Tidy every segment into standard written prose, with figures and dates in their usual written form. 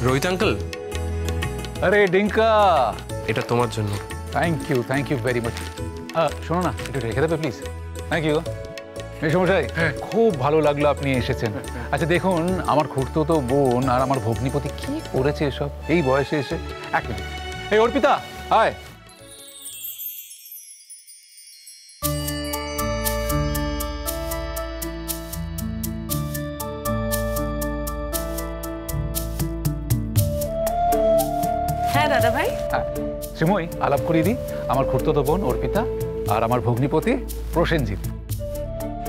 Rohit uncle. আরে ডিঙ্কা, এটা তোমার জন্য। Thank you very much. শোনো না, একটু রেখে দেবে প্লিজ। Thank you মেসমশাই। খুব ভালো লাগলো আপনি এসেছেন। আচ্ছা দেখুন, আমার খুড়তুতো বোন আর আমার ভগ্নিপতি কি করেছে এসব এই বয়সে এসে। এক মিনিট, এই অর্পিতা আয়। হ্যাঁ দাদা ভাই। হ্যাঁ শ্রীময়ী, আলাপ করিয়ে দিই, আমার খুড়তুতো বোন অর্পিতা আর আমার ভগ্নিপতি প্রসেনজিৎ।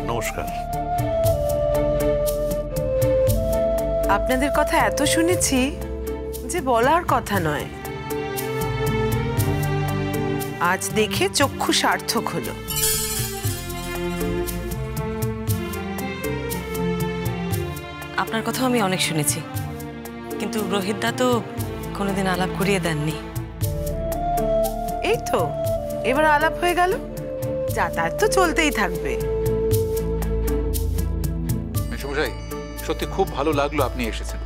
নমস্কার। আপনাদের কথা এত শুনেছি যে বলার কথা নয়, আজ দেখে চক্ষু সার্থক হলো। আপনার কথাও আমি অনেক শুনেছি, কিন্তু রোহিত দা তো কোনোদিন আলাপ করিয়ে দেননি। এই তো এবার আলাপ হয়ে গেল, যাতায়াত তো চলতেই থাকবে। মেসমশাই, সত্যি খুব ভালো লাগলো আপনি এসেছেন।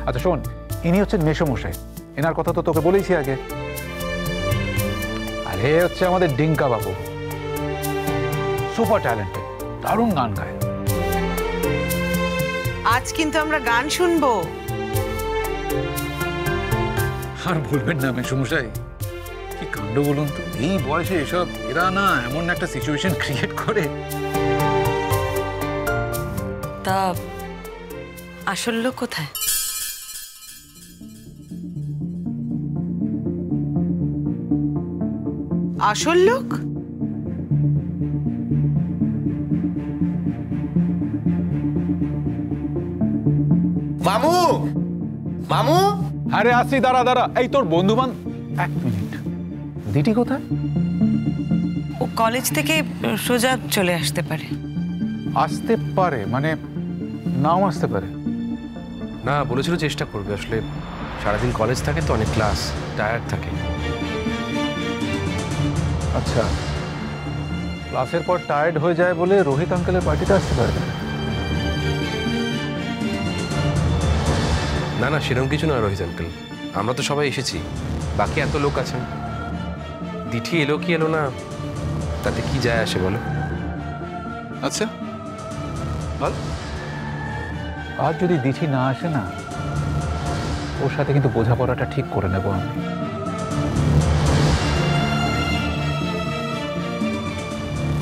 আচ্ছা শোন, ইনি হচ্ছেন মেসমশাই, এনার কথা তো তোকে বলেইছি আগে। আর এ হচ্ছে আমাদের ডিঙ্কা বাবু, সুপার ট্যালেন্টেড, দারুণ গান গায়। আজ কিন্তু আমরা গান শুনবো। আর বলবেন না মেসমশাই, কি কাণ্ড বলুন তো, এই বয়সে এসব এরা না এমন একটা সিচুয়েশন ক্রিয়েট করে। তা আসল লোক কোথায়? আসল লোক? মামু, মামু। আরে আসি, দাঁড়া দাঁড়া, এই তোর বন্ধু বান। এক মিনিট, দিটি কোথায়? ও কলেজ থেকে সোজা চলে আসতে পারে। আসতে পারে মানে নাও আসতে পারে। না, বলেছিল চেষ্টা করবে। আসলে সারাদিন কলেজ থাকে তো, অনেক ক্লাস, টায়ার্ড থাকে। আচ্ছা, ক্লাসের পর টায়ার্ড হয়ে যায় বলে রোহিত আঙ্কেলের পার্টিতে আসতে পারবে না? না না, সেরকম কিছু না রোহিত আঙ্কেল, আমরা তো সবাই এসেছি, বাকি এত লোক আছেন। দিঠি এলো কি এলো না, তাতে কি যায় আসে বলো? আচ্ছা বল। আর যদি দিঠি না আসে না, ওর সাথে কিন্তু বোঝাপড়াটা ঠিক করে নেব আমি।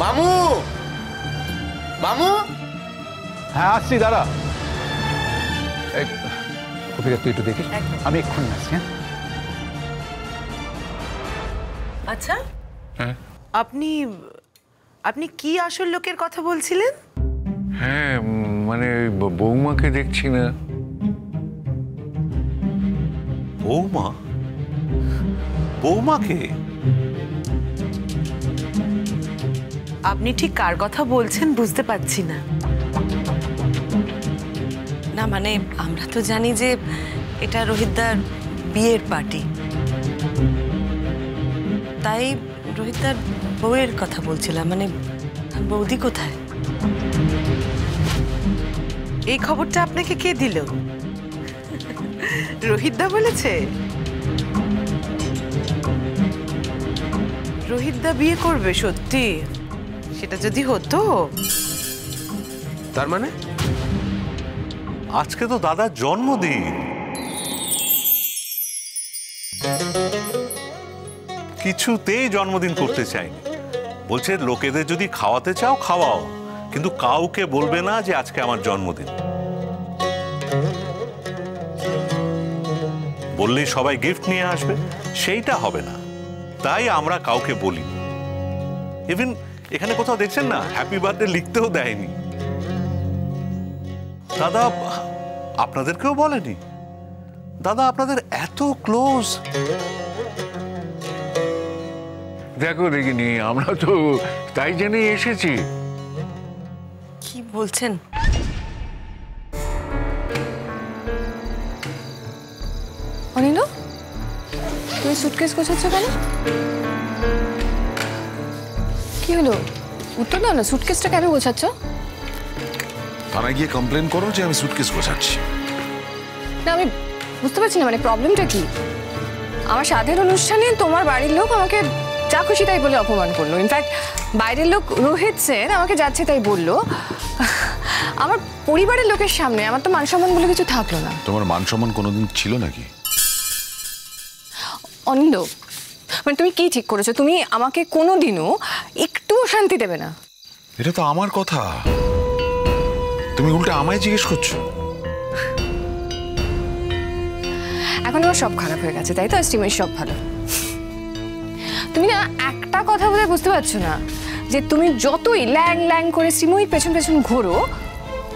মামু, মামু। হ্যাঁ আসছি, দাঁড়া। এই কপিটা তুই একটু দেখিস, আমি এক্ষুনি আসছি। হ্যাঁ আচ্ছা, হ্যাঁ আপনি আপনি কি আসল লোকের কথা বলছিলেন? হ্যাঁ, মানে বৌমাকে দেখছি না। বৌমা? বৌমাকে? আপনি ঠিক কার কথা বলছেন বুঝতে পারছি না। না মানে আমরা তো জানি যে এটা রোহিতদার বিয়ের পার্টি, তাই রোহিতদার বউয়ের কথা বলছিলাম। মানে বৌদি কোথায়? এই খবরটা আপনাকে কে দিল? রোহিতদা বলেছে? রোহিতদা বিয়ে করবে সত্যি? সেটা যদি হতো। তার মানে আজকে তো দাদার জন্মদিন। কিছুতেই জন্মদিন করতে চাইনি। বলছে লোকেদের যদি খাওয়াতে চাও খাওয়াও, কিন্তু কাউকে বলবে না যে আজকে আমার জন্মদিন। বললেই সবাই গিফট নিয়ে আসবে, সেইটা হবে না, তাই আমরা কাউকে বলি। ইভেন এখানে কোথাও দেখছেন না, হ্যাপি বার্থডে লিখতেও দেয়নি। দাদা আপনাদেরকেও বলেনি? দাদা আপনাদের এত ক্লোজ। দেখো দেখিনি, আমরা তো তাই জেনেই এসেছি। কি বলছেন? অনিল, তুমি সুটকেস গোছাচ্ছ কেন? কি হলো? উত্তর দাও না, সুটকেসটা কেন গোছাচ্ছ? থানায় গিয়ে কমপ্লেন করো যে আমি সুটকেস গোছাচ্ছি। না আমি বুঝতে পারছি না মানে প্রবলেমটা কি। আমার সাধের অনুষ্ঠানে তোমার বাড়ির লোক আমাকে যা খুশি তাই বলে অপমান করলো। ইনফ্যাক্ট বাইরের লোক রোহিত সেন আমাকে যাচ্ছে তাই বললো। আমার পরিবারের লোকের সামনে আমার তো মান সম্মান বলে কিছু থাকলো না। তোমার মান সম্মান কোনোদিন ছিল নাকি? অনিন্দ, মানে তুমি কি ঠিক করেছো? তুমি আমাকে কোনোদিনও একটুও শান্তি দেবে না। এটা তো আমার কথা, তুমি উল্টে আমায় জিজ্ঞেস করছো। এখন আমার সব খারাপ হয়ে গেছে তাই তো? স্টিমের সব ভালো। তুমি না একটা কথা বলে বুঝতে পারছো না যে তুমি যতই ল্যাং ল্যাং করে শ্রীময়ীর পেছন পেছন ঘোরো,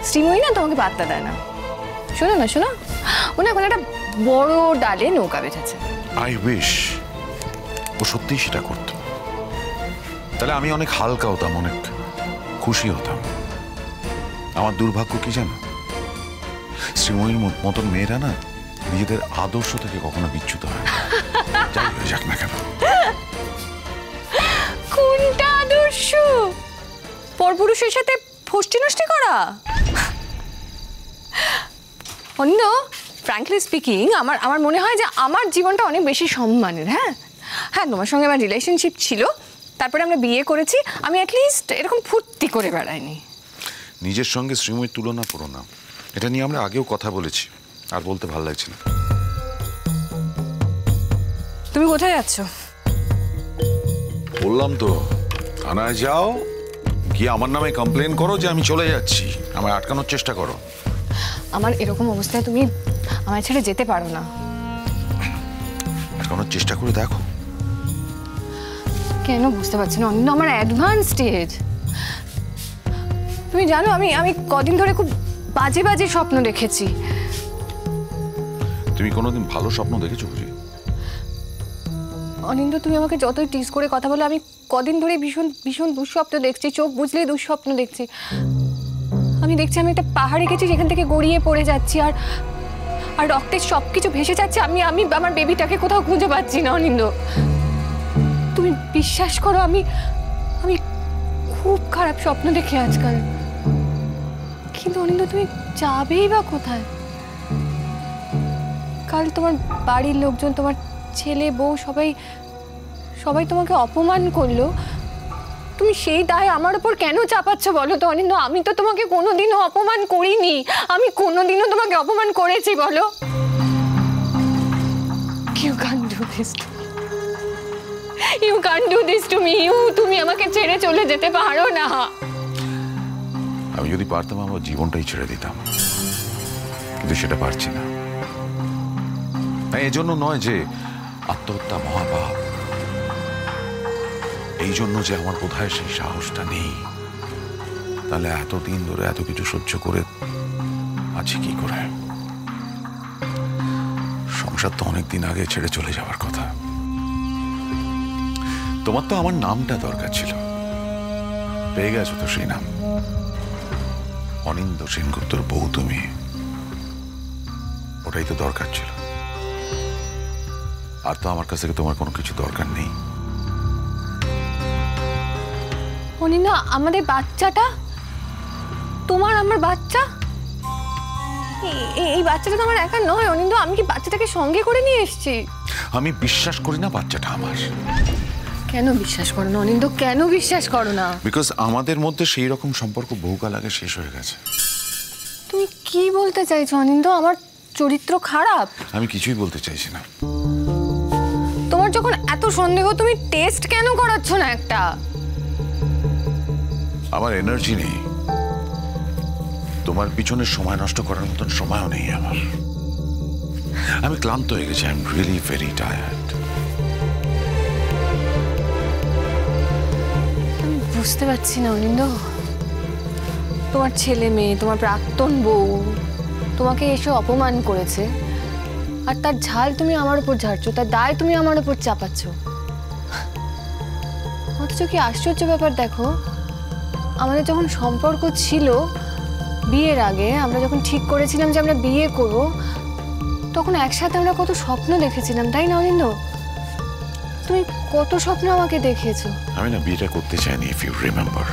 শ্রীময়ী না তোমাকে পাত্তা দেয় না। শোনো না, শোনো, ও না এখন একটা বড় ডালে নৌকা বেঁধেছে। আই উইশ ও সত্যিই সেটা করতো, তাহলে আমি অনেক হালকা হতাম, অনেক খুশি হতাম। আমার দুর্ভাগ্য কি জানো, শ্রীময়ীর মতন মেয়েরা না নিজেদের আদর্শ থেকে কখনো বিচ্যুত হয় না, যাই হয়ে যাক না কেন। কোনটা আদর্শ? পরপুরুষের সাথে ফষ্টি নষ্টি করা? অন্য ফ্র্যাঙ্কলি স্পিকিং আমার মনে হয় যে আমার জীবনটা অনেক বেশি সম্মানের। হ্যাঁ হ্যাঁ, তোমার সঙ্গে আমার রিলেশনশিপ ছিল, তারপরে আমরা বিয়ে করেছি, আমি অ্যাটলিস্ট এরকম ফুর্তি করে বেড়াইনি। নিজের সঙ্গে শ্রীময়ীর তুলনা করো না, এটা নিয়ে আমরা আগেও কথা বলেছি, আর বলতে ভালো লাগছে না। তুমি কোথায় যাচ্ছ? বললাম তো, থানায় যাও, গিয়ে আমার নামে কমপ্লেন করো যে আমি চলে যাচ্ছি, আমায় আটকানোর চেষ্টা করো। আমার এরকম অবস্থায় তুমি আমায় ছেড়ে যেতে পারো না। আটকানোর চেষ্টা করে দেখো। কেন বুঝতে পারছি না অন্য, আমার অ্যাডভান্স স্টেজ। তুমি জানো আমি কদিন ধরে খুব বাজে বাজে স্বপ্ন দেখেছি। তুমি কোনোদিন ভালো স্বপ্ন দেখেছো বুঝি? অনিন্দ, তুমি আমাকে যতই টিজ করে কথা বলো, আমি কদিন ধরে ভীষণ ভীষণ দুঃস্বপ্ন দেখছি, চোখ বুঝলেই দুঃস্বপ্ন দেখছি। আমি দেখছি আমি একটা পাহাড়ে গেছি, সেখান থেকে গড়িয়ে পড়ে যাচ্ছি, আর আর রক্তের সব কিছু ভেসে যাচ্ছে। আমি আমার বেবিটাকে কোথাও খুঁজে পাচ্ছি না অনিন্দ। তুমি বিশ্বাস করো, আমি খুব খারাপ স্বপ্ন দেখি আজকাল। কিন্তু অনিন্দ, তুমি যাবেই বা কোথায়? কাল তোমার বাড়ির লোকজন, তোমার ছেলে বউ সবাই তোমাকে অপমান করলো, তুমি সেই দায় আমার উপর কেন চাপাচ্ছ বলো তো অনিন্দ? আমি তো তোমাকে কোনোদিনও অপমান করিনি, আমি কোনোদিনও তোমাকে অপমান করেছি বলো? You can't do this to me. You can't do this to me. তুমি আমাকে ছেড়ে চলে যেতে পারো না। আমি যদি পারতাম আমার জীবনটাই ছেড়ে দিতাম, কিন্তু সেটা পারছি না। এজন্য নয় যে আত্মহত্যা মহাপাপ, এই জন্য যে আমার বোধহয় সেই সাহসটা নেই। তাহলে এতদিন ধরে এত কিছু সহ্য করে আছি কি করে? সংসার তো অনেকদিন আগে ছেড়ে চলে যাওয়ার কথা। তোমার তো আমার নামটা দরকার ছিল, পেয়ে গেছো তো সেই নাম। অনিন্দ সেনগুপ্তর বউ তুমি, ওটাই তো দরকার ছিল। আর তো আমার কাছ থেকে তোমার কোনো কিছু দরকার নেই। অনিন্দ, আমাদের বাচ্চাটা, তোমার আমার বাচ্চা, এই বাচ্চাটা তো আমার একা নয় অনিন্দ। আমি কি বাচ্চাটাকে সঙ্গে করে নিয়ে এসেছি? আমি বিশ্বাস করি না বাচ্চাটা আমার। কেন বিশ্বাস করো না অনিন্দ? কেন বিশ্বাস করো না? বিকজ আমাদের মধ্যে সেই রকম সম্পর্ক বহুকাল আগে শেষ হয়ে গেছে। তুমি কি বলতে চাইছো অনিন্দ? আমার চরিত্র খারাপ? আমি কিছুই বলতে চাইছি না। তোমার যখন এত সন্দেহ, তুমি টেস্ট কেন করাচ্ছ না একটা? আমার এনার্জি নেই, তোমার পিছনে সময় নষ্ট করার মতন সময়ও নেই আমার। আমি ক্লান্ত হয়ে গেছি। I am really very tired. আমি বুঝতে পারছি না অনিন্দ, তোমার ছেলে মেয়ে, তোমার প্রাক্তন বউ তোমাকে এসে অপমান করেছে, আর তার ঝাল তুমি আমার উপর ঝাড়ছো, তার দায় তুমি আমার উপর চাপাচ্ছ। অথচ কি আশ্চর্য ব্যাপার দেখো, আমাদের যখন সম্পর্ক ছিল বিয়ের আগে, আমরা যখন ঠিক করেছিলাম যে আমরা বিয়ে করব, তখন একসাথে আমরা কত স্বপ্ন দেখেছিলাম, তাই না অনিন্দ? তুমি কত স্বপ্ন আমাকে দেখিয়েছো। আমি না বিয়েটা করতে চাইনি, ইফ ইউ রিমেম্বার।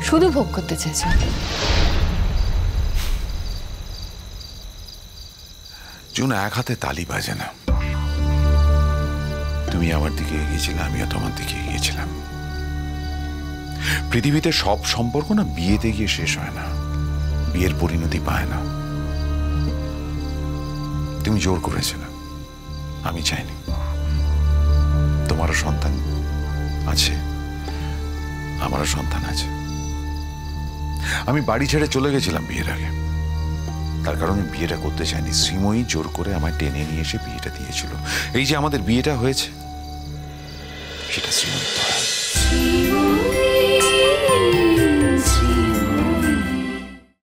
শুধু ভোগ করতে চেয়েছো। জুন এক হাতে তালি বাজে না। তুমি আমার দিকে এগিয়েছিলে, আমিও তোমার দিকে এগিয়েছিলাম। পৃথিবীতে সব সম্পর্ক না বিয়েতে গিয়ে শেষ হয় না, বিয়ের পরিণতি পায় না। তুমি জোর করেছিলে, আমি চাইনি। তোমারও সন্তান আছে, আমারও সন্তান আছে। আমি বাড়ি ছেড়ে চলে গেছিলাম বিয়ের আগে, তার কারণ আমি বিয়েটা করতে চাইনি। শ্রীময়ী জোর করে আমায় টেনে নিয়ে এসে বিয়েটা দিয়েছিল। এই যে আমাদের বিয়েটা হয়েছে, সেটা শ্রীময়ী।